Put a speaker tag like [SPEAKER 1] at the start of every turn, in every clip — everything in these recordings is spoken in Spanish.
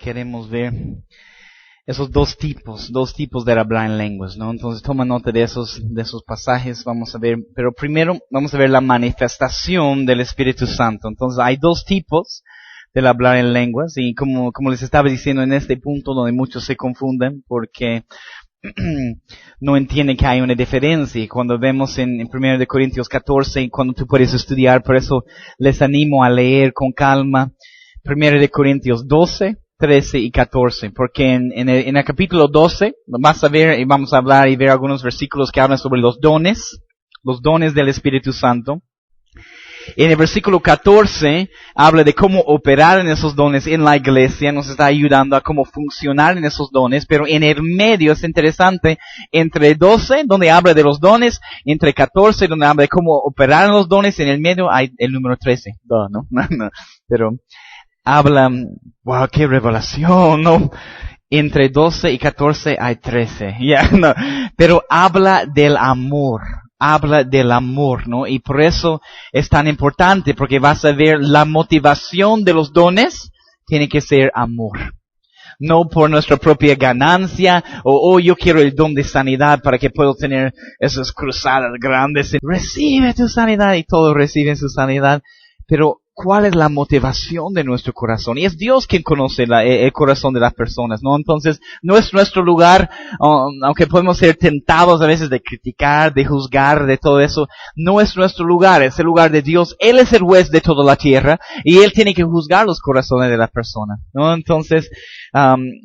[SPEAKER 1] queremos ver esos dos tipos de hablar en lenguas, ¿no? Entonces toma nota de esos pasajes, vamos a ver, pero primero vamos a ver la manifestación del Espíritu Santo. Entonces hay dos tipos del hablar en lenguas, y como les estaba diciendo en este punto donde muchos se confunden porque no entienden que hay una diferencia. Y cuando vemos en 1 de Corintios 14, cuando tú puedes estudiar, por eso les animo a leer con calma 1 de Corintios 12, 13 y 14, porque en el capítulo 12 vas a ver y vamos a hablar y ver algunos versículos que hablan sobre los dones del Espíritu Santo. En el versículo 14 habla de cómo operar en esos dones en la iglesia, nos está ayudando a cómo funcionar en esos dones, pero en el medio es interesante, entre 12, donde habla de los dones, entre 14, donde habla de cómo operar en los dones, en el medio hay el número 13, ¿no? Pero habla, wow, qué revelación, ¿no? Entre 12 y 14 hay 13, no. Pero habla del amor, ¿no? Y por eso es tan importante, porque vas a ver la motivación de los dones tiene que ser amor. No por nuestra propia ganancia, o yo quiero el don de sanidad para que puedo tener esas cruzadas grandes. Recibe tu sanidad y todos reciben su sanidad. Pero, ¿cuál es la motivación de nuestro corazón? Y es Dios quien conoce el corazón de las personas, ¿no? Entonces, no es nuestro lugar, aunque podemos ser tentados a veces de criticar, de juzgar, de todo eso, no es nuestro lugar, es el lugar de Dios. Él es el juez de toda la tierra, y Él tiene que juzgar los corazones de las personas, ¿no? Entonces,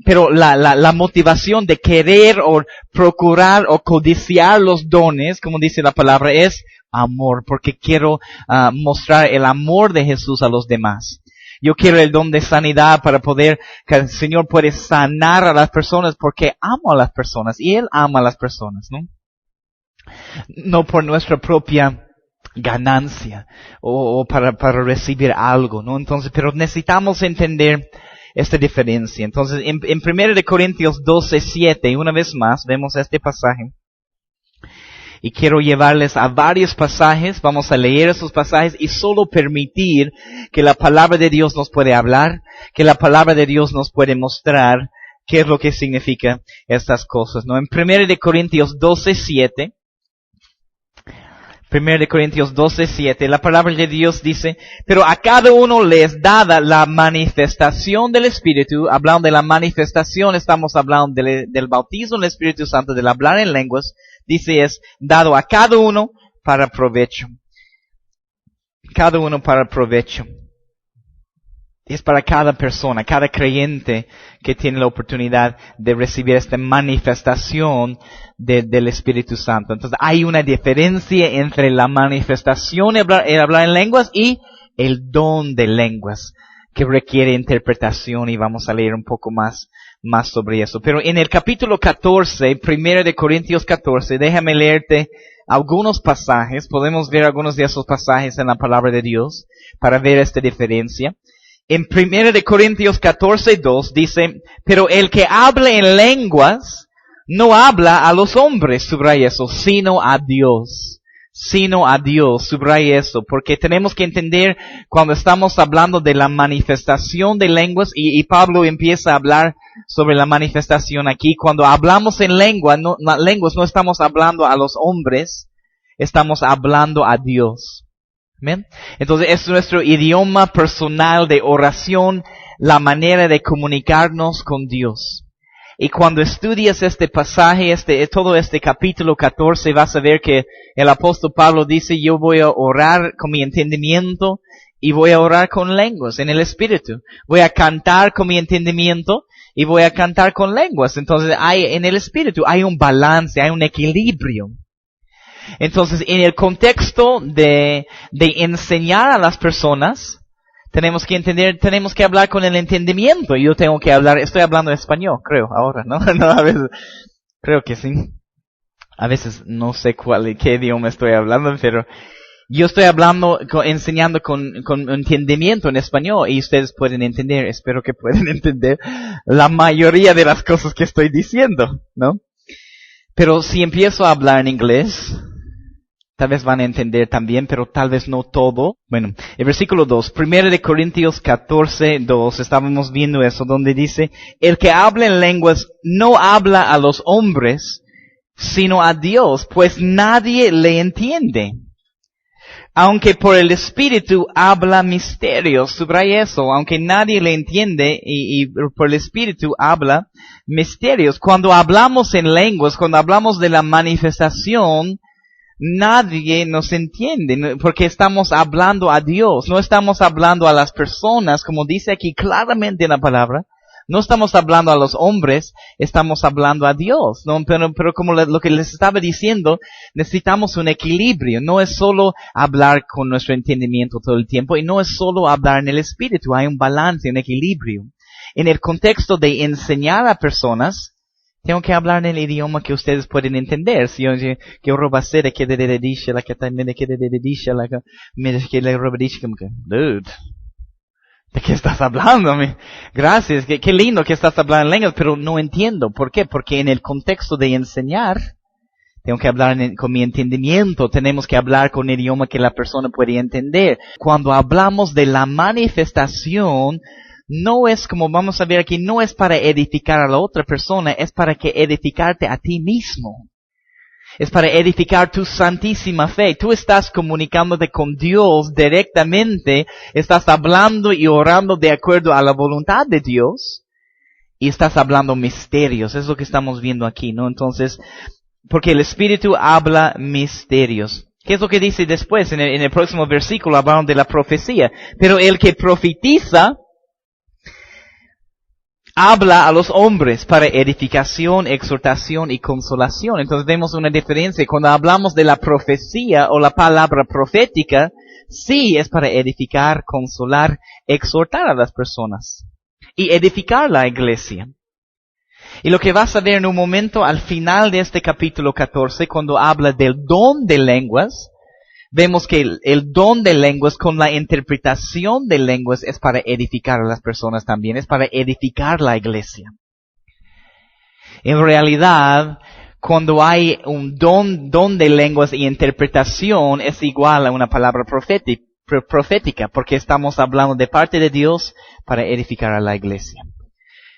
[SPEAKER 1] pero la motivación de querer o procurar o codiciar los dones, como dice la palabra, es amor, porque quiero mostrar el amor de Jesús a los demás. Yo quiero el don de sanidad para poder, que el Señor puede sanar a las personas porque amo a las personas y Él ama a las personas, ¿no? No por nuestra propia ganancia o para recibir algo, ¿no? Entonces, pero necesitamos entender esta diferencia. Entonces, en 1 de Corintios 12, 7, una vez más, vemos este pasaje. Y quiero llevarles a varios pasajes, vamos a leer esos pasajes y solo permitir que la palabra de Dios nos puede hablar, que la palabra de Dios nos puede mostrar qué es lo que significa estas cosas, ¿no? En 1 de Corintios 12, 7, 1 de Corintios 12, 7, la palabra de Dios dice, pero a cada uno le es dada la manifestación del Espíritu. Hablando de la manifestación, estamos hablando del bautismo del Espíritu Santo, del hablar en lenguas. Dice, es dado a cada uno para provecho. Cada uno para provecho. Es para cada persona, cada creyente que tiene la oportunidad de recibir esta manifestación del Espíritu Santo. Entonces hay una diferencia entre la manifestación el hablar en lenguas y el don de lenguas que requiere interpretación, y vamos a leer un poco más sobre eso. Pero en el capítulo 14, 1 de Corintios 14, déjame leerte algunos pasajes. Podemos ver algunos de esos pasajes en la palabra de Dios para ver esta diferencia. En 1 de Corintios 14, 2 dice, pero el que hable en lenguas no habla a los hombres, subraya eso, sino a Dios. Sino a Dios, subraya eso, porque tenemos que entender cuando estamos hablando de la manifestación de lenguas, y Pablo empieza a hablar sobre la manifestación aquí. Cuando hablamos en lenguas no estamos hablando a los hombres, estamos hablando a Dios. ¿Ven? Entonces es nuestro idioma personal de oración, la manera de comunicarnos con Dios. Y cuando estudias este pasaje, todo este capítulo 14, vas a ver que el apóstol Pablo dice, yo voy a orar con mi entendimiento y voy a orar con lenguas, en el Espíritu. Voy a cantar con mi entendimiento y voy a cantar con lenguas. Entonces en el Espíritu hay un balance, hay un equilibrio. Entonces, en el contexto de enseñar a las personas, tenemos que entender, tenemos que hablar con el entendimiento. Yo tengo que hablar, estoy hablando español, creo, ahora, ¿no? No, a veces, creo que sí. A veces no sé qué idioma estoy hablando, pero yo estoy enseñando con entendimiento en español, y ustedes pueden entender, espero que puedan entender la mayoría de las cosas que estoy diciendo, ¿no? Pero si empiezo a hablar en inglés, Tal vez van a entender también, pero tal vez no todo. Bueno, el versículo 2, 1 de Corintios 14, 2, estábamos viendo eso, donde dice, el que habla en lenguas no habla a los hombres, sino a Dios, pues nadie le entiende. Aunque por el Espíritu habla misterios, subraya eso, aunque nadie le entiende y por el Espíritu habla misterios. Cuando hablamos en lenguas, cuando hablamos de la manifestación, nadie nos entiende, porque estamos hablando a Dios, no estamos hablando a las personas, como dice aquí claramente en la palabra, no estamos hablando a los hombres, estamos hablando a Dios, ¿no? Pero como lo que les estaba diciendo, necesitamos un equilibrio, no es solo hablar con nuestro entendimiento todo el tiempo, y no es solo hablar en el Espíritu, hay un balance, un equilibrio. En el contexto de enseñar a personas, tengo que hablar en el idioma que ustedes pueden entender. Si yo que roba ser que de dice la que también que de dice la que me que le roba dice como que dude, ¿de qué estás hablando? Gracias, qué lindo que estás hablando en lenguas, pero no entiendo. ¿Por qué? Porque en el contexto de enseñar, tengo que hablar con mi entendimiento, tenemos que hablar con el idioma que la persona puede entender. Cuando hablamos de la manifestación, no es, como vamos a ver aquí, no es para edificar a la otra persona, es para que edificarte a ti mismo. Es para edificar tu santísima fe. Tú estás comunicándote con Dios directamente, estás hablando y orando de acuerdo a la voluntad de Dios, y estás hablando misterios. Es lo que estamos viendo aquí, ¿no? Entonces, porque el Espíritu habla misterios. ¿Qué es lo que dice después? En el próximo versículo hablaron de la profecía. Pero el que profetiza habla a los hombres para edificación, exhortación y consolación. Entonces vemos una diferencia. Cuando hablamos de la profecía o la palabra profética, sí es para edificar, consolar, exhortar a las personas y edificar la iglesia. Y lo que vas a ver en un momento al final de este capítulo 14, cuando habla del don de lenguas, vemos que el don de lenguas con la interpretación de lenguas es para edificar a las personas también, es para edificar la iglesia. En realidad, cuando hay un don de lenguas y interpretación es igual a una palabra profética, porque estamos hablando de parte de Dios para edificar a la iglesia.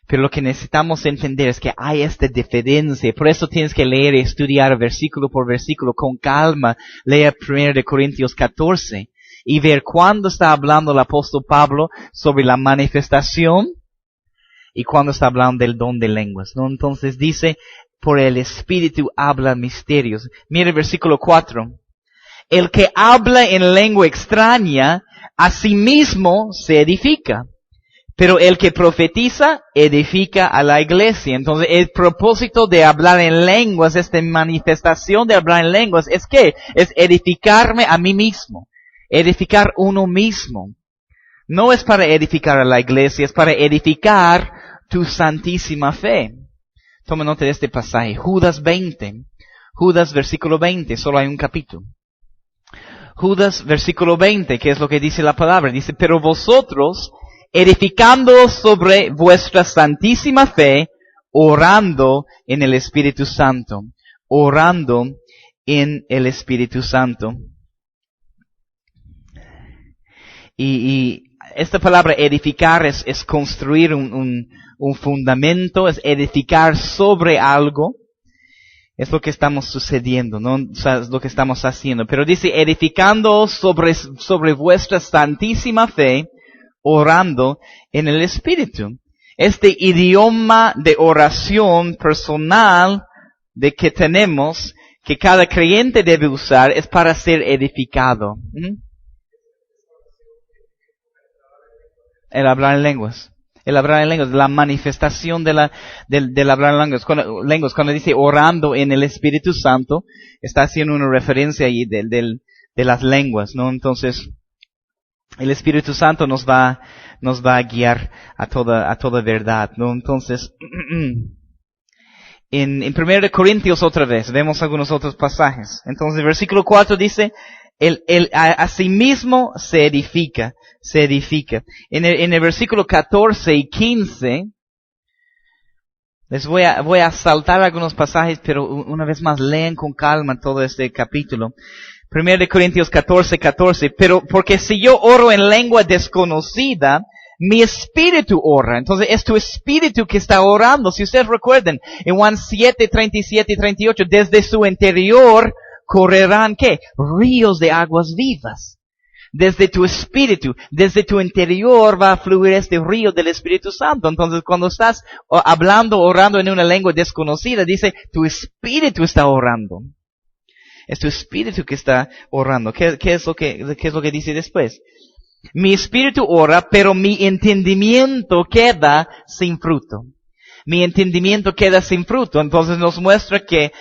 [SPEAKER 1] Pero lo que necesitamos entender es que hay esta diferencia. Por eso tienes que leer y estudiar versículo por versículo con calma. Lea 1 de Corintios 14 y ver cuándo está hablando el apóstol Pablo sobre la manifestación y cuándo está hablando del don de lenguas, ¿no? Entonces dice, por el Espíritu habla misterios. Mire el versículo 4. El que habla en lengua extraña, a sí mismo se edifica. Pero el que profetiza, edifica a la iglesia. Entonces, el propósito de hablar en lenguas, esta manifestación de hablar en lenguas, ¿es qué? Es edificarme a mí mismo. Edificar uno mismo. No es para edificar a la iglesia, es para edificar tu santísima fe. Toma nota de este pasaje. Judas 20. Judas versículo 20, solo hay un capítulo. Judas versículo 20, ¿qué es lo que dice la palabra? Dice, pero vosotros, edificando sobre vuestra santísima fe, orando en el Espíritu Santo. Orando en el Espíritu Santo. Y esta palabra edificar es construir un fundamento, es edificar sobre algo. Es lo que estamos sucediendo, ¿no? O sea, es lo que estamos haciendo. Pero dice, edificando sobre vuestra santísima fe, orando en el Espíritu. Este idioma de oración personal de que tenemos, que cada creyente debe usar, es para ser edificado. El hablar en lenguas. El hablar en lenguas, la manifestación del hablar en lenguas. Cuando dice orando en el Espíritu Santo, está haciendo una referencia ahí de las lenguas, ¿no? Entonces, el Espíritu Santo nos va a guiar a toda verdad, ¿no? Entonces, en 1 Corintios otra vez, vemos algunos otros pasajes. Entonces, el versículo 4 dice, a sí mismo se edifica. En el versículo 14 y 15, les voy a saltar algunos pasajes, pero una vez más lean con calma todo este capítulo. 1 de Corintios 14, pero porque si yo oro en lengua desconocida, mi espíritu ora. Entonces es tu espíritu que está orando. Si ustedes recuerdan, en Juan 7, 37 y 38, desde su interior correrán, ¿qué? Ríos de aguas vivas. Desde tu espíritu, desde tu interior va a fluir este río del Espíritu Santo. Entonces cuando estás hablando, orando en una lengua desconocida, dice, tu espíritu está orando. Es tu espíritu que está orando. ¿Qué es lo que dice después? Mi espíritu ora, pero mi entendimiento queda sin fruto. Mi entendimiento queda sin fruto. Entonces nos muestra que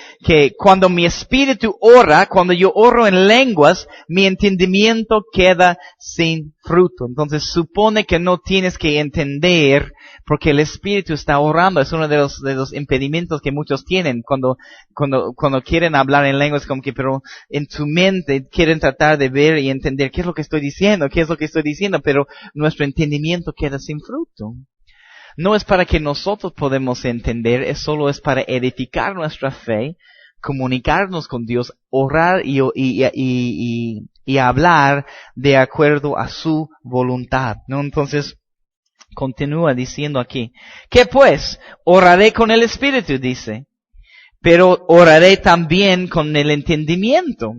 [SPEAKER 1] cuando mi espíritu ora, cuando yo oro en lenguas, mi entendimiento queda sin fruto. Entonces supone que no tienes que entender porque el espíritu está orando. Es uno de los impedimentos que muchos tienen cuando quieren hablar en lenguas, como que, pero en su mente quieren tratar de ver y entender qué es lo que estoy diciendo, pero nuestro entendimiento queda sin fruto. No es para que nosotros podamos entender, solo es para edificar nuestra fe, comunicarnos con Dios, orar y hablar de acuerdo a su voluntad, ¿no? Entonces, continúa diciendo aquí, ¿qué pues? Oraré con el Espíritu, dice, pero oraré también con el entendimiento.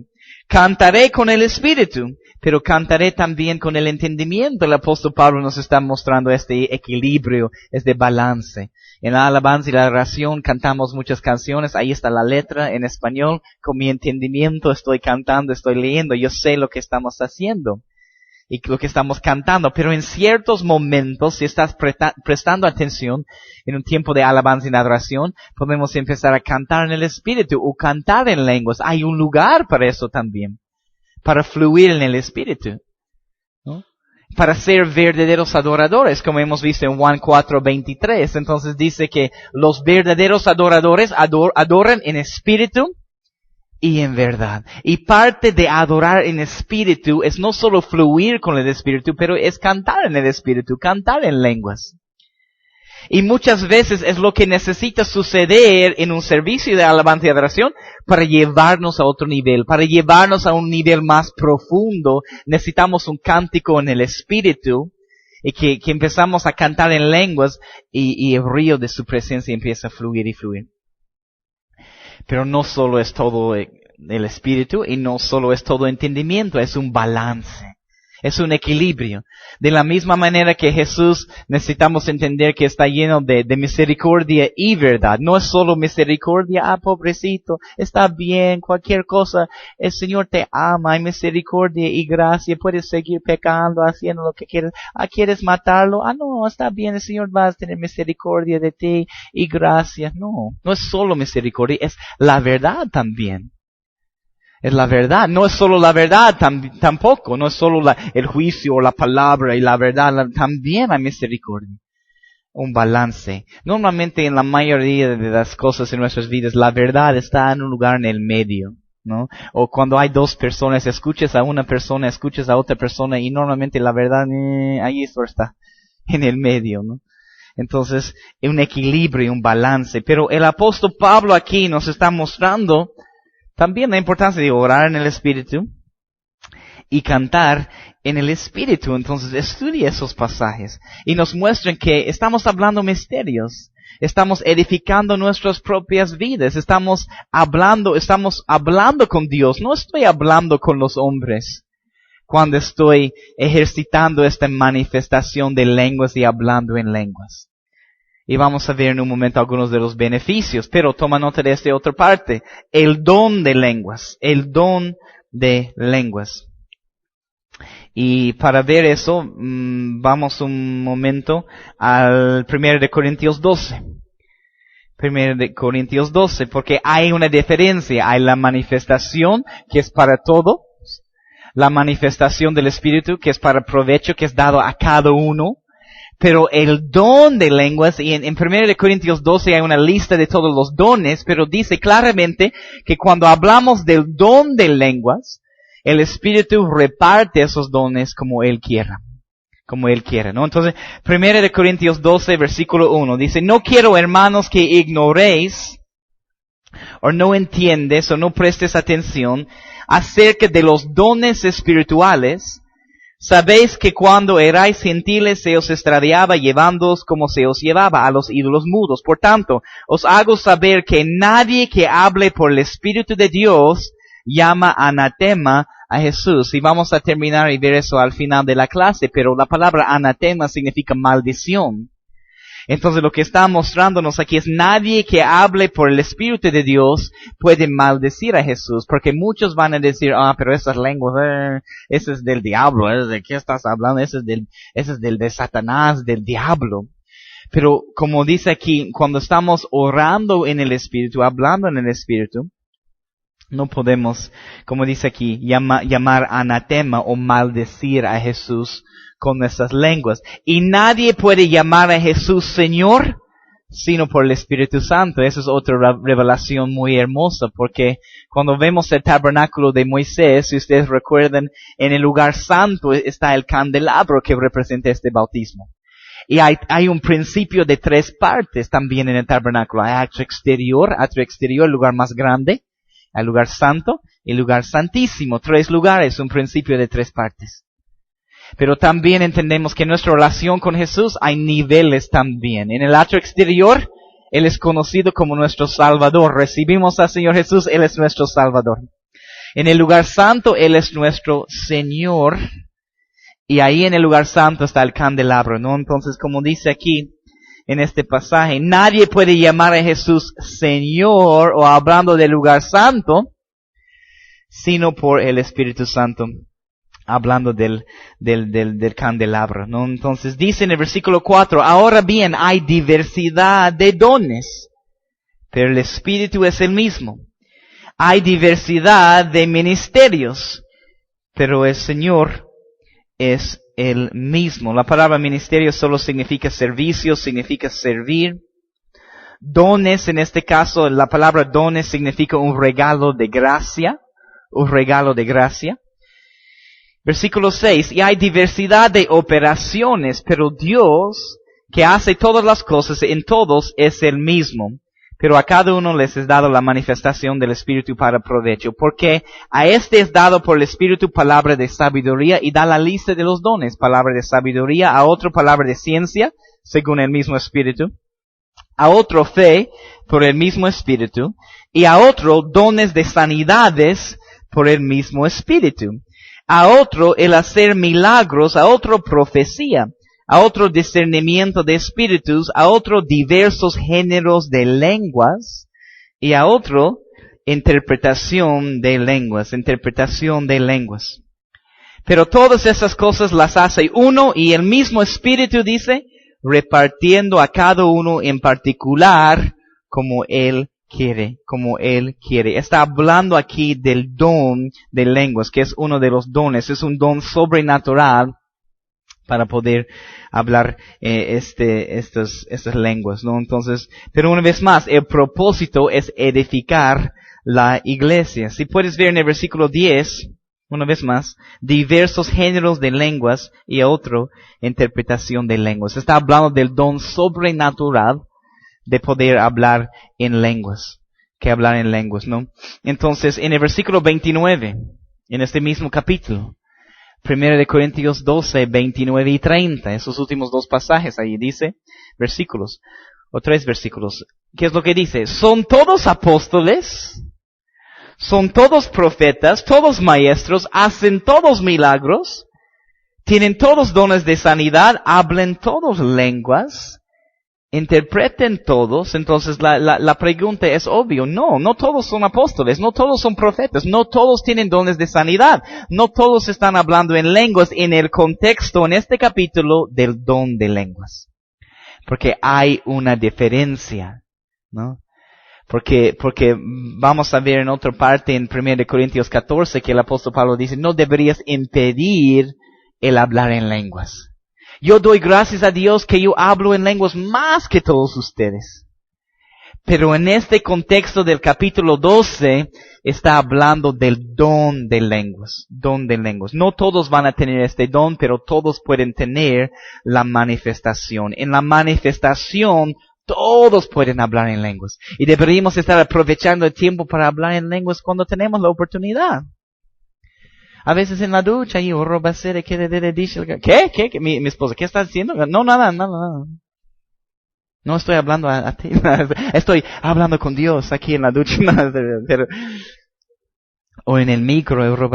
[SPEAKER 1] Cantaré con el Espíritu, pero cantaré también con el entendimiento. El apóstol Pablo nos está mostrando este equilibrio, este balance. En la alabanza y la oración cantamos muchas canciones, ahí está la letra en español, con mi entendimiento estoy cantando, estoy leyendo, yo sé lo que estamos haciendo y lo que estamos cantando, pero en ciertos momentos, si estás prestando atención en un tiempo de alabanza y adoración, podemos empezar a cantar en el Espíritu o cantar en lenguas. Hay un lugar para eso también, para fluir en el Espíritu, ¿no? Para ser verdaderos adoradores, como hemos visto en Juan 4:23. Entonces dice que los verdaderos adoradores adoran en espíritu y en verdad. Y parte de adorar en espíritu es no solo fluir con el Espíritu, pero es cantar en el Espíritu, cantar en lenguas. Y muchas veces es lo que necesita suceder en un servicio de alabanza y adoración para llevarnos a otro nivel, para llevarnos a un nivel más profundo. Necesitamos un cántico en el Espíritu y que empezamos a cantar en lenguas y el río de su presencia empieza a fluir y fluir. Pero no solo es todo el Espíritu y no solo es todo entendimiento, es un balance. Es un equilibrio. De la misma manera que Jesús necesitamos entender que está lleno de misericordia y verdad. No es solo misericordia, pobrecito, está bien, cualquier cosa. El Señor te ama, hay misericordia y gracia, puedes seguir pecando, haciendo lo que quieres. ¿Quieres matarlo? No, está bien, el Señor va a tener misericordia de ti y gracia. No es solo misericordia, es la verdad también. Es la verdad, no es solo la verdad tampoco, no es solo el juicio o la palabra y la verdad, también hay misericordia. Un balance. Normalmente en la mayoría de las cosas en nuestras vidas, la verdad está en un lugar en el medio, ¿no? O cuando hay dos personas, escuchas a una persona, escuchas a otra persona y normalmente la verdad, ahí está, en el medio, ¿no? Entonces, un equilibrio, un balance. Pero el apóstol Pablo aquí nos está mostrando también la importancia de orar en el Espíritu y cantar en el Espíritu. Entonces estudia esos pasajes y nos muestran que estamos hablando misterios. Estamos edificando nuestras propias vidas. Estamos hablando con Dios. No estoy hablando con los hombres cuando estoy ejercitando esta manifestación de lenguas y hablando en lenguas. Y vamos a ver en un momento algunos de los beneficios, pero toma nota de esta otra parte. El don de lenguas. El don de lenguas. Y para ver eso, vamos un momento al 1 de Corintios 12. 1 de Corintios 12, porque hay una diferencia. Hay la manifestación, que es para todo. La manifestación del Espíritu, que es para provecho, que es dado a cada uno. Pero el don de lenguas, y en 1 de Corintios 12 hay una lista de todos los dones, pero dice claramente que cuando hablamos del don de lenguas, el Espíritu reparte esos dones como Él quiera. Como Él quiera, ¿no? Entonces, 1 de Corintios 12, versículo 1, dice, no quiero, hermanos, que ignoréis, o no entiendes, o no prestes atención acerca de los dones espirituales, sabéis que cuando erais gentiles se os extraviaba llevándoos como se os llevaba a los ídolos mudos. Por tanto, os hago saber que nadie que hable por el Espíritu de Dios llama anatema a Jesús. Y vamos a terminar y ver eso al final de la clase, pero la palabra anatema significa maldición. Entonces lo que está mostrándonos aquí es nadie que hable por el Espíritu de Dios puede maldecir a Jesús, porque muchos van a decir, pero esas lenguas, ese es del diablo, ¿de qué estás hablando? Ese es del de Satanás, del diablo. Pero como dice aquí, cuando estamos orando en el Espíritu, hablando en el Espíritu, no podemos, como dice aquí, llamar anatema o maldecir a Jesús con nuestras lenguas. Y nadie puede llamar a Jesús Señor, sino por el Espíritu Santo. Esa es otra revelación muy hermosa, porque cuando vemos el tabernáculo de Moisés, si ustedes recuerdan, en el lugar santo está el candelabro que representa este bautismo. Y hay un principio de 3 partes también en el tabernáculo. Hay atrio exterior, el lugar más grande, el lugar santo y el lugar santísimo. 3 lugares, un principio de 3 partes. Pero también entendemos que en nuestra relación con Jesús hay niveles también. En el atrio exterior, Él es conocido como nuestro Salvador. Recibimos al Señor Jesús, Él es nuestro Salvador. En el lugar santo, Él es nuestro Señor. Y ahí en el lugar santo está el candelabro, ¿no? Entonces, como dice aquí en este pasaje, nadie puede llamar a Jesús Señor o hablando del lugar santo, sino por el Espíritu Santo. Hablando del candelabro, ¿no? Entonces dice en el versículo 4, ahora bien, hay diversidad de dones, pero el Espíritu es el mismo. Hay diversidad de ministerios, pero el Señor es el mismo. La palabra ministerio solo significa servicio, significa servir. Dones, en este caso, la palabra dones significa un regalo de gracia, un regalo de gracia. Versículo 6, y hay diversidad de operaciones, pero Dios, que hace todas las cosas en todos, es el mismo. Pero a cada uno les es dado la manifestación del Espíritu para provecho, porque a este es dado por el Espíritu palabra de sabiduría, y da la lista de los dones, palabra de sabiduría, a otro palabra de ciencia, según el mismo Espíritu, a otro fe, por el mismo Espíritu, y a otro dones de sanidades, por el mismo Espíritu. A otro el hacer milagros, a otro profecía, a otro discernimiento de espíritus, a otro diversos géneros de lenguas, y a otro interpretación de lenguas. Pero todas esas cosas las hace uno y el mismo Espíritu, dice, repartiendo a cada uno en particular como Él quiere. Está hablando aquí del don de lenguas, que es uno de los dones. Es un don sobrenatural para poder hablar estas lenguas, ¿no? Entonces, pero una vez más, el propósito es edificar la iglesia. Si puedes ver en el versículo 10, una vez más, diversos géneros de lenguas y otro, interpretación de lenguas. Está hablando del don sobrenatural de poder hablar en lenguas, ¿no? Entonces, en el versículo 29, en este mismo capítulo, 1 de Corintios 12, 29 y 30, esos últimos 2 pasajes, ahí dice, 3 versículos. ¿Qué es lo que dice? ¿Son todos apóstoles? ¿Son todos profetas? ¿Todos maestros? ¿Hacen todos milagros? ¿Tienen todos dones de sanidad? ¿Hablen todos lenguas? ¿Interpreten todos? Entonces la pregunta es obvio. No todos son apóstoles, no todos son profetas, no todos tienen dones de sanidad, no todos están hablando en lenguas en el contexto, en este capítulo, del don de lenguas. Porque hay una diferencia, ¿no? Porque vamos a ver en otra parte en 1 Corintios 14 que el apóstol Pablo dice, no deberías impedir el hablar en lenguas. Yo doy gracias a Dios que yo hablo en lenguas más que todos ustedes. Pero en este contexto del capítulo 12 está hablando del don de lenguas. No todos van a tener este don, pero todos pueden tener la manifestación. En la manifestación todos pueden hablar en lenguas. Y deberíamos estar aprovechando el tiempo para hablar en lenguas cuando tenemos la oportunidad. A veces en la ducha, y ¿qué? Mi esposa, ¿qué estás diciendo? No, nada. No estoy hablando a ti. Estoy hablando con Dios aquí en la ducha. Pero, o en el micro,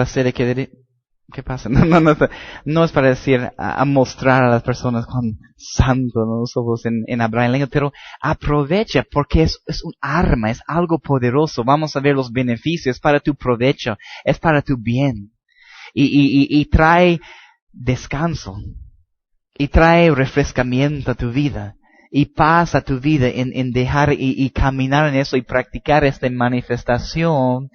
[SPEAKER 1] ¿qué pasa? No es para decir, a mostrar a las personas cuán santo no somos en hablar en lengua, pero aprovecha porque es un arma, es algo poderoso. Vamos a ver los beneficios, para tu provecho, es para tu bien. Y trae descanso, y trae refrescamiento a tu vida, y paz a tu vida en dejar y caminar en eso y practicar esta manifestación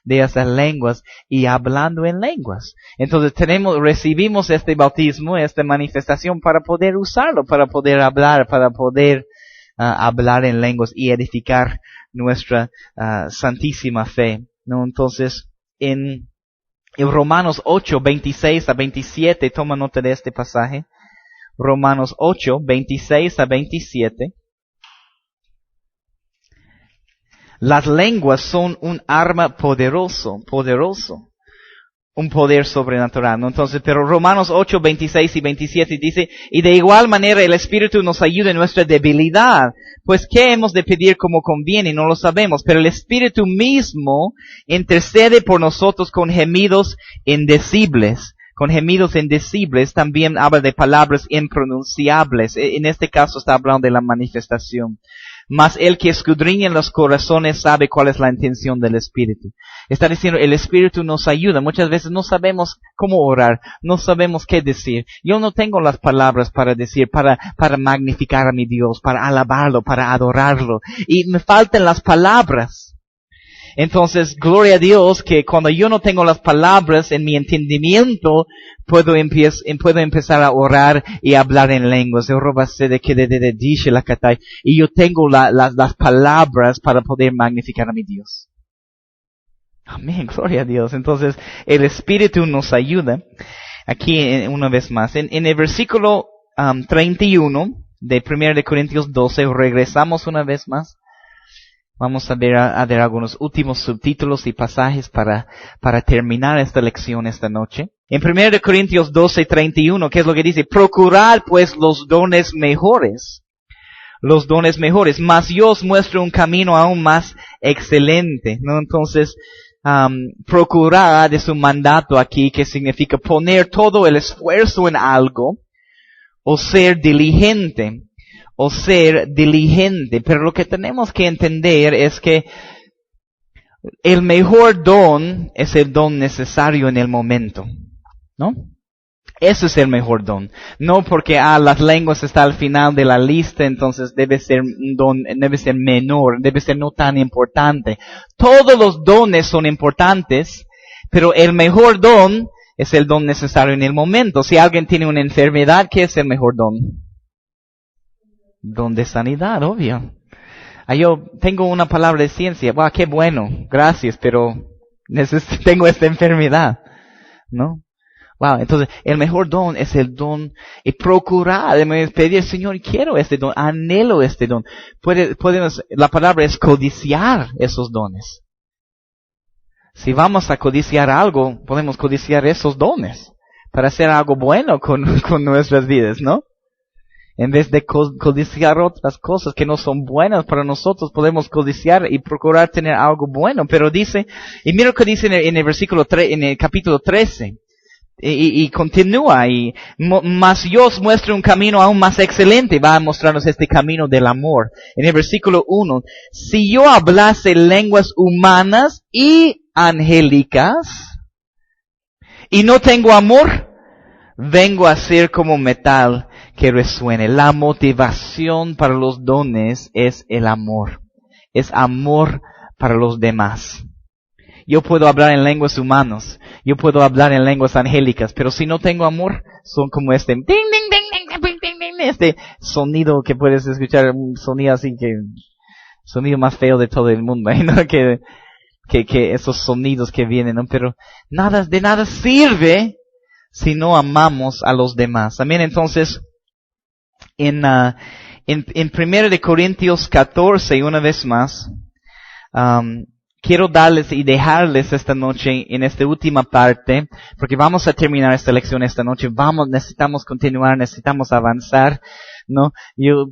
[SPEAKER 1] de esas lenguas y hablando en lenguas. Entonces recibimos este bautismo, esta manifestación para poder usarlo, para poder hablar, hablar en lenguas y edificar nuestra santísima fe, ¿no? Entonces, en Romanos 8, 26 a 27, toma nota de este pasaje. Romanos 8, 26 a 27. Las lenguas son un arma poderoso, un poder sobrenatural, ¿no? Entonces, pero Romanos 8, 26 y 27 dice, y de igual manera el Espíritu nos ayuda en nuestra debilidad, pues ¿qué hemos de pedir como conviene? No lo sabemos, pero el Espíritu mismo intercede por nosotros con gemidos indecibles. Con gemidos indecibles también habla de palabras impronunciables. En este caso está hablando de la manifestación. Mas el que escudriña en los corazones sabe cuál es la intención del Espíritu. Está diciendo, el Espíritu nos ayuda. Muchas veces no sabemos cómo orar, no sabemos qué decir. Yo no tengo las palabras para decir, para magnificar a mi Dios, para alabarlo, para adorarlo. Y me faltan las palabras. Entonces, gloria a Dios que cuando yo no tengo las palabras en mi entendimiento, puedo empezar a orar y hablar en lenguas. Y yo tengo las palabras para poder magnificar a mi Dios. Amén, gloria a Dios. Entonces, el Espíritu nos ayuda. Aquí, una vez más, en el versículo 31 de 1 de Corintios 12, regresamos una vez más. Vamos a ver algunos últimos subtítulos y pasajes para terminar esta lección esta noche. En 1 de Corintios 12, 31, ¿qué es lo que dice? Procurad pues los dones mejores, mas yo os muestro un camino aún más excelente, ¿no? Entonces, procurad es un mandato aquí que significa poner todo el esfuerzo en algo, o ser diligente. Pero lo que tenemos que entender es que el mejor don es el don necesario en el momento, ¿no? Ese es el mejor don. No porque las lenguas está al final de la lista, entonces debe ser un don, debe ser menor, debe ser no tan importante. Todos los dones son importantes, pero el mejor don es el don necesario en el momento. Si alguien tiene una enfermedad, ¿qué es el mejor don? Don de sanidad, obvio. Yo tengo una palabra de ciencia. Wow, qué bueno. Gracias, pero tengo esta enfermedad, ¿no? Wow, entonces el mejor don es el don y procurar, pedir, Señor, quiero este don, anhelo este don. La palabra es codiciar esos dones. Si vamos a codiciar algo, podemos codiciar esos dones para hacer algo bueno con nuestras vidas, ¿no? En vez de codiciar otras cosas que no son buenas para nosotros, podemos codiciar y procurar tener algo bueno. Pero dice, y mira lo que dice en el versículo 3, en el capítulo 13. Y continúa, mas yo os muestro un camino aún más excelente. Va a mostrarnos este camino del amor. En el versículo 1, si yo hablase lenguas humanas y angélicas, y no tengo amor, vengo a ser como metal que resuene. La motivación para los dones es el amor. Es amor para los demás. Yo puedo hablar en lenguas humanas. Yo puedo hablar en lenguas angélicas. Pero si no tengo amor, son como este ding, ding, ding, ding, ding, ding, este sonido que puedes escuchar. Un sonido así sonido más feo de todo el mundo, ¿no? Que esos sonidos que vienen, ¿no? Pero de nada sirve si no amamos a los demás. Amén. Entonces, en 1 de Corintios 14, una vez más, quiero darles y dejarles esta noche en esta última parte, porque vamos a terminar esta lección esta noche. Necesitamos continuar, necesitamos avanzar, ¿no?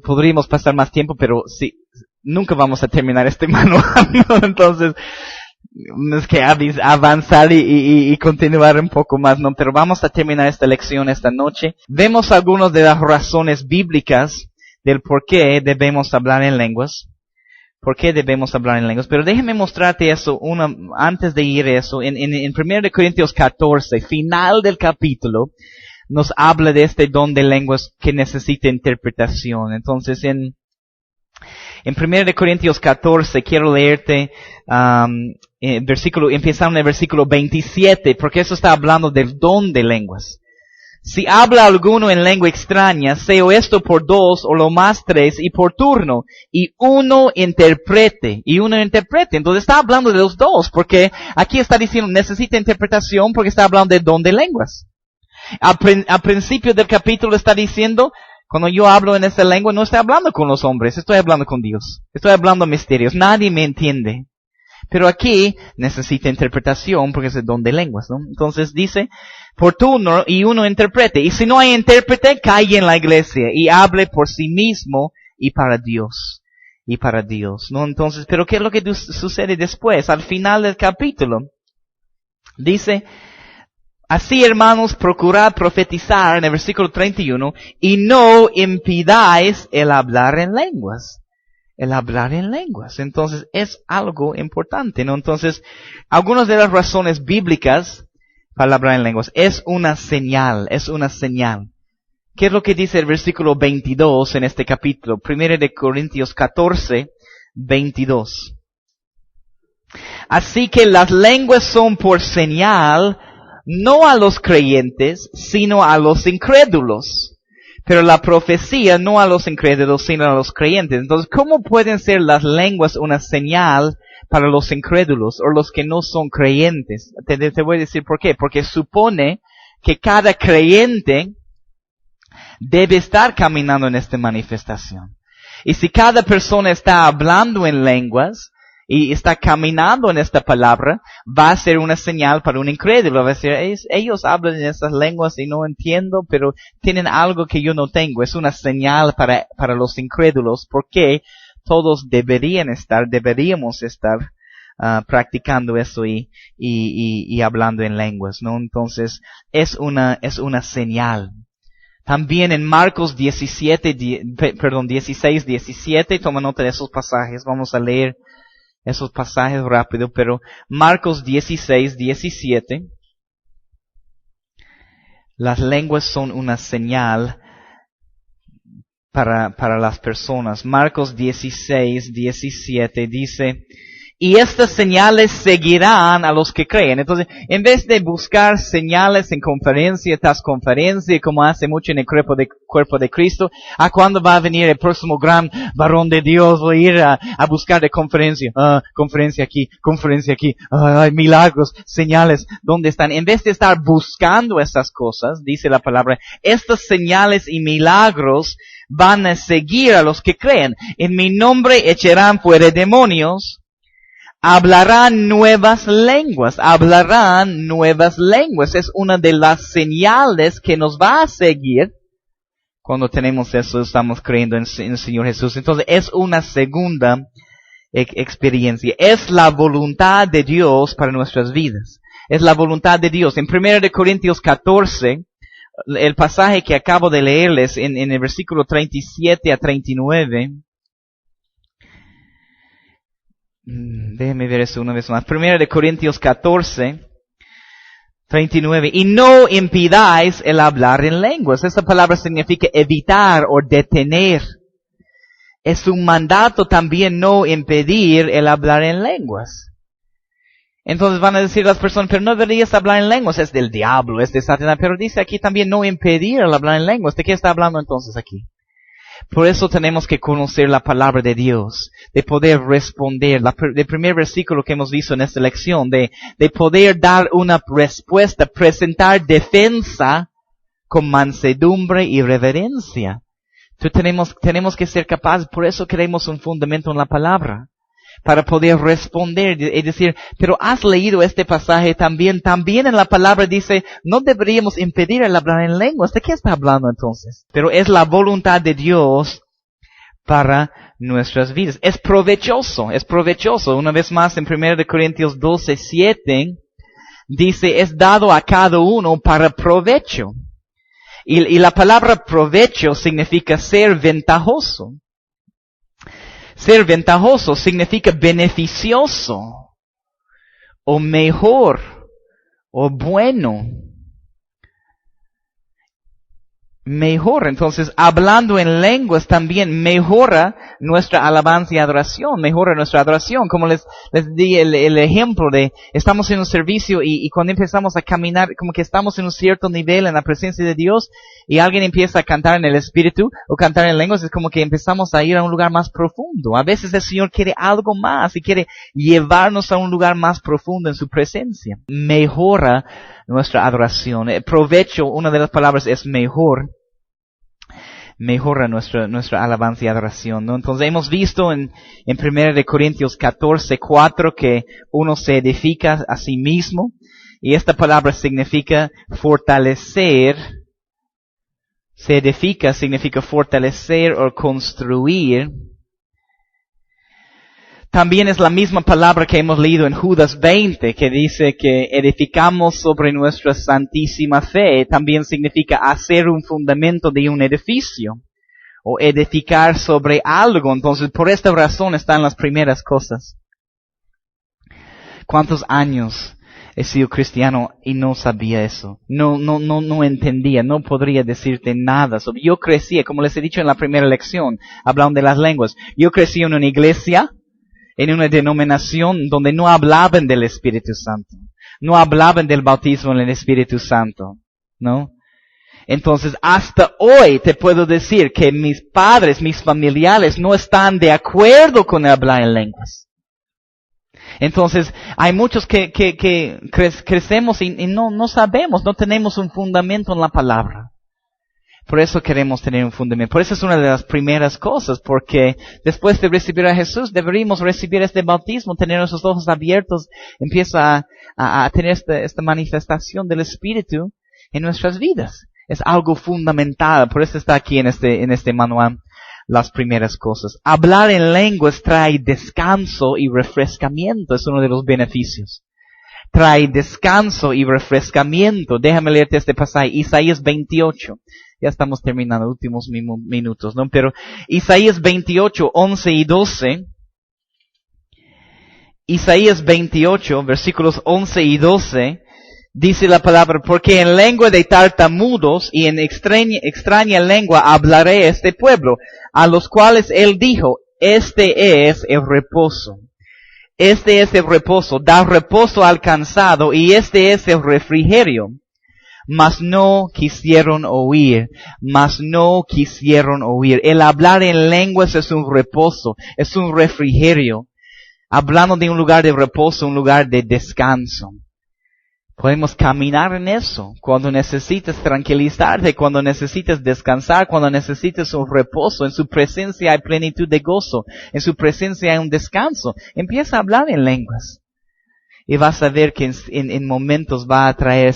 [SPEAKER 1] Podríamos pasar más tiempo, pero sí, nunca vamos a terminar este manual, ¿no? Entonces, es que avanzar y continuar un poco más, ¿no? Pero vamos a terminar esta lección esta noche. Vemos algunas de las razones bíblicas del por qué debemos hablar en lenguas. ¿Por qué debemos hablar en lenguas? Pero déjame mostrarte eso, antes de ir a eso. En 1 Corintios 14, final del capítulo, nos habla de este don de lenguas que necesita interpretación. Entonces, en 1 Corintios 14, quiero leerte, empezando en el versículo 27, porque eso está hablando del don de lenguas. Si habla alguno en lengua extraña, sea esto por 2 o lo más 3 y por turno, y uno interprete. Entonces está hablando de los dos, porque aquí está diciendo necesita interpretación porque está hablando del don de lenguas. Al principio del capítulo está diciendo, cuando yo hablo en esta lengua no estoy hablando con los hombres, estoy hablando con Dios. Estoy hablando misterios, nadie me entiende. Pero aquí necesita interpretación porque es el don de lenguas, ¿no? Entonces dice, por turno y uno interprete. Y si no hay intérprete, calle en la iglesia y hable por sí mismo y para Dios. ¿No? Entonces, pero ¿qué es lo que sucede después? Al final del capítulo, dice, así hermanos, procurad profetizar en el versículo 31 y no impidáis el hablar en lenguas. Entonces, es algo importante, ¿no? Entonces, algunas de las razones bíblicas para hablar en lenguas es una señal. ¿Qué es lo que dice el versículo 22 en este capítulo? 1 Corintios 14, 22. Así que las lenguas son por señal, no a los creyentes, sino a los incrédulos. Pero la profecía no a los incrédulos, sino a los creyentes. Entonces, ¿cómo pueden ser las lenguas una señal para los incrédulos o los que no son creyentes? Te voy a decir por qué. Porque supone que cada creyente debe estar caminando en esta manifestación. Y si cada persona está hablando en lenguas y está caminando en esta palabra, va a ser una señal para un incrédulo. Va a decir, ellos hablan en estas lenguas y no entiendo, pero tienen algo que yo no tengo. Es una señal para los incrédulos, porque todos deberíamos estar practicando eso y hablando en lenguas, ¿no? Entonces, es una señal. También en Marcos 16, 17, toma nota de esos pasajes, vamos a leer esos pasajes rápido, pero Marcos 16, 17, las lenguas son una señal para las personas. Marcos 16, 17 dice, y estas señales seguirán a los que creen. Entonces, en vez de buscar señales en conferencia tras conferencia, como hace mucho en el cuerpo de Cristo, ¿a cuándo va a venir el próximo gran varón de Dios? Voy a ir a buscar de conferencia. Conferencia aquí, milagros, señales, ¿dónde están? En vez de estar buscando estas cosas, dice la palabra, estas señales y milagros van a seguir a los que creen. En mi nombre echarán fuera demonios. Hablarán nuevas lenguas. Es una de las señales que nos va a seguir cuando tenemos eso, estamos creyendo en el Señor Jesús. Entonces, es una segunda experiencia. Es la voluntad de Dios para nuestras vidas. Es la voluntad de Dios. En 1 Corintios 14, el pasaje que acabo de leerles en el versículo 37 a 39, déjenme ver eso una vez más. 1 Corintios 14, 39. Y no impidáis el hablar en lenguas. Esta palabra significa evitar o detener. Es un mandato también no impedir el hablar en lenguas. Entonces van a decir las personas, pero no deberías hablar en lenguas. Es del diablo, es de Satanás. Pero dice aquí también no impedir el hablar en lenguas. ¿De qué está hablando entonces aquí? Por eso tenemos que conocer la palabra de Dios, de poder responder, el primer versículo que hemos visto en esta lección, de poder dar una respuesta, presentar defensa con mansedumbre y reverencia. Tenemos que ser capaces, por eso queremos un fundamento en la palabra. para poder responder y decir, pero has leído este pasaje también en la palabra dice, no deberíamos impedir el hablar en lenguas. ¿De qué está hablando entonces? Pero es la voluntad de Dios para nuestras vidas. Es provechoso. Una vez más en 1 Corintios 12:7 dice, es dado a cada uno para provecho. Y la palabra provecho significa ser ventajoso. Ser ventajoso significa beneficioso, o mejor, o bueno. Mejor, entonces, hablando en lenguas también mejora nuestra alabanza y adoración, mejora nuestra adoración. Como les di el ejemplo de, estamos en un servicio y cuando empezamos a caminar, como que estamos en un cierto nivel en la presencia de Dios y alguien empieza a cantar en el Espíritu o cantar en lenguas, es como que empezamos a ir a un lugar más profundo. A veces el Señor quiere algo más y quiere llevarnos a un lugar más profundo en su presencia. Mejora nuestra adoración. El provecho, una de las palabras es mejor. Mejora nuestra alabanza y adoración, ¿no? Entonces hemos visto en 1 Corintios 14:4 que uno se edifica a sí mismo. Y esta palabra significa fortalecer. Se edifica significa fortalecer o construir. También es la misma palabra que hemos leído en Judas 20, que dice que edificamos sobre nuestra santísima fe. También significa hacer un fundamento de un edificio, o edificar sobre algo. Entonces, por esta razón están las primeras cosas. ¿Cuántos años he sido cristiano y no sabía eso? No entendía, no podría decirte nada. Yo crecía, como les he dicho en la primera lección, hablando de las lenguas. Yo crecí en una iglesia, en una denominación donde no hablaban del Espíritu Santo. No hablaban del bautismo en el Espíritu Santo, ¿no? Entonces, hasta hoy te puedo decir que mis padres, mis familiares no están de acuerdo con hablar en lenguas. Entonces, hay muchos que crecemos y no sabemos, no tenemos un fundamento en la palabra. Por eso queremos tener un fundamento. Por eso es una de las primeras cosas, porque después de recibir a Jesús, deberíamos recibir este bautismo, tener nuestros ojos abiertos, empieza a tener esta manifestación del Espíritu en nuestras vidas. Es algo fundamental, por eso está aquí en este manual las primeras cosas. Hablar en lenguas trae descanso y refrescamiento, es uno de los beneficios. Trae descanso y refrescamiento. Déjame leerte este pasaje, Isaías 28. Ya estamos terminando, últimos minutos, ¿no? Pero Isaías 28, 11 y 12. Isaías 28, versículos 11 y 12. Dice la palabra, porque en lengua de tartamudos y en extraña lengua hablaré este pueblo, a los cuales él dijo, este es el reposo. Este es el reposo, da reposo al cansado, y este es el refrigerio. Mas no quisieron oír. El hablar en lenguas es un reposo, es un refrigerio. Hablando de un lugar de reposo, un lugar de descanso. Podemos caminar en eso. Cuando necesites tranquilizarte, cuando necesites descansar, cuando necesites un reposo, en su presencia hay plenitud de gozo, en su presencia hay un descanso. Empieza a hablar en lenguas. Y vas a ver que en momentos va a traer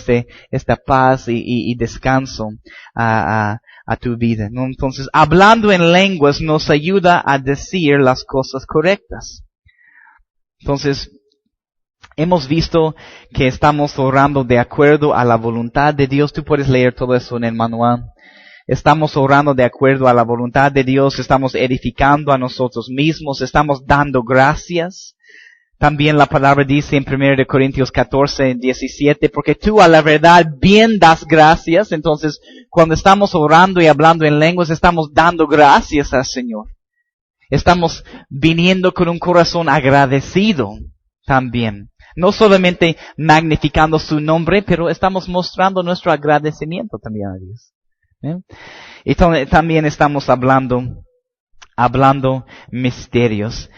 [SPEAKER 1] esta paz y descanso a tu vida, ¿no? Entonces, hablando en lenguas nos ayuda a decir las cosas correctas. Entonces, hemos visto que estamos orando de acuerdo a la voluntad de Dios. Tú puedes leer todo eso en el manual. Estamos orando de acuerdo a la voluntad de Dios. Estamos edificando a nosotros mismos. Estamos dando gracias. También la palabra dice en 1 Corintios 14:17, porque tú a la verdad bien das gracias. Entonces, cuando estamos orando y hablando en lenguas, estamos dando gracias al Señor. Estamos viniendo con un corazón agradecido también. No solamente magnificando su nombre, pero estamos mostrando nuestro agradecimiento también a Dios. Y también estamos hablando misterios.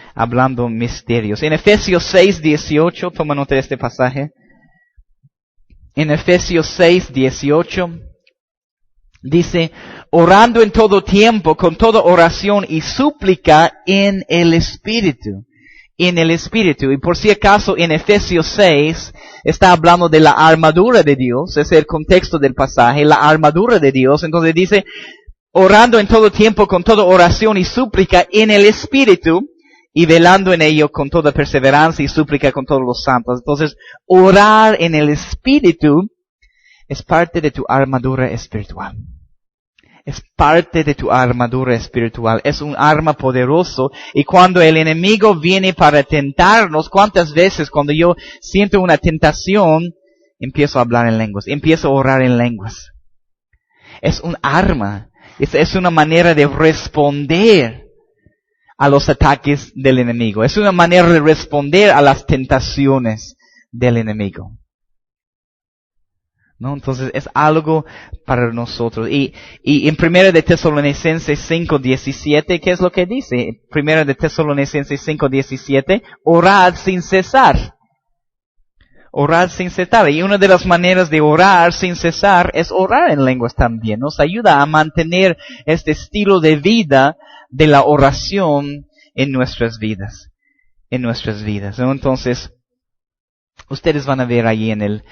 [SPEAKER 1] En Efesios 6:18, toma nota de este pasaje. En Efesios 6:18 dice, orando en todo tiempo, con toda oración y súplica en el Espíritu. en el Espíritu. Y por si acaso en Efesios 6 está hablando de la armadura de Dios, ese es el contexto del pasaje, la armadura de Dios. Entonces dice, orando en todo tiempo con toda oración y súplica en el Espíritu, y velando en ello con toda perseverancia y súplica con todos los santos. Entonces, orar en el Espíritu es parte de tu armadura espiritual. Es parte de tu armadura espiritual. Es un arma poderoso. Y cuando el enemigo viene para tentarnos, ¿cuántas veces cuando yo siento una tentación, empiezo a hablar en lenguas, empiezo a orar en lenguas? Es un arma. Es una manera de responder a los ataques del enemigo. Es una manera de responder a las tentaciones del enemigo. ¿No? Entonces es algo para nosotros. Y en 1 de Tesalonicenses 5:17, ¿qué es lo que dice? 1 de Tesalonicenses 5:17, orad sin cesar. Orar sin cesar. Y una de las maneras de orar sin cesar es orar en lenguas también. Nos ayuda a mantener este estilo de vida de la oración en nuestras vidas. ¿No? Entonces, ustedes van a ver ahí en el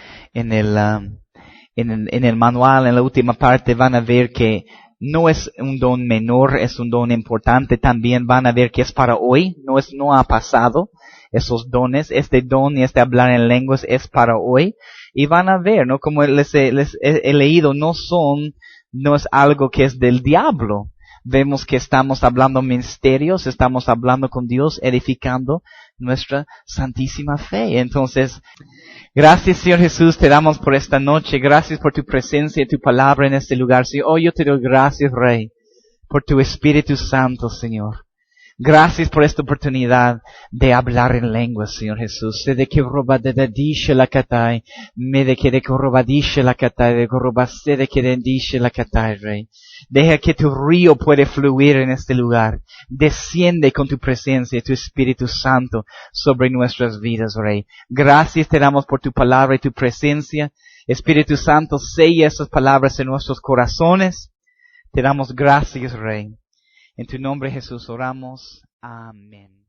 [SPEAKER 1] manual, en la última parte, van a ver que no es un don menor, es un don importante. También van a ver que es para hoy, no ha pasado. Esos dones, este don y este hablar en lenguas es para hoy. Y van a ver, ¿no? Como les he leído, no es algo que es del diablo. Vemos que estamos hablando misterios, estamos hablando con Dios, edificando nuestra santísima fe. Entonces, gracias Señor Jesús, te damos por esta noche. Gracias por tu presencia y tu palabra en este lugar. Señor, yo te doy gracias, Rey, por tu Espíritu Santo, Señor. Gracias por esta oportunidad de hablar en lenguas, Señor Jesús. De que robadisce la catai, me de que robadisce la catai, de robase de que rendice la catai, Rey. Deja que tu río puede fluir en este lugar. Desciende con tu presencia y tu Espíritu Santo sobre nuestras vidas, Rey. Gracias te damos por tu palabra y tu presencia. Espíritu Santo, sella esas palabras en nuestros corazones. Te damos gracias, Rey. En tu nombre, Jesús, oramos. Amén.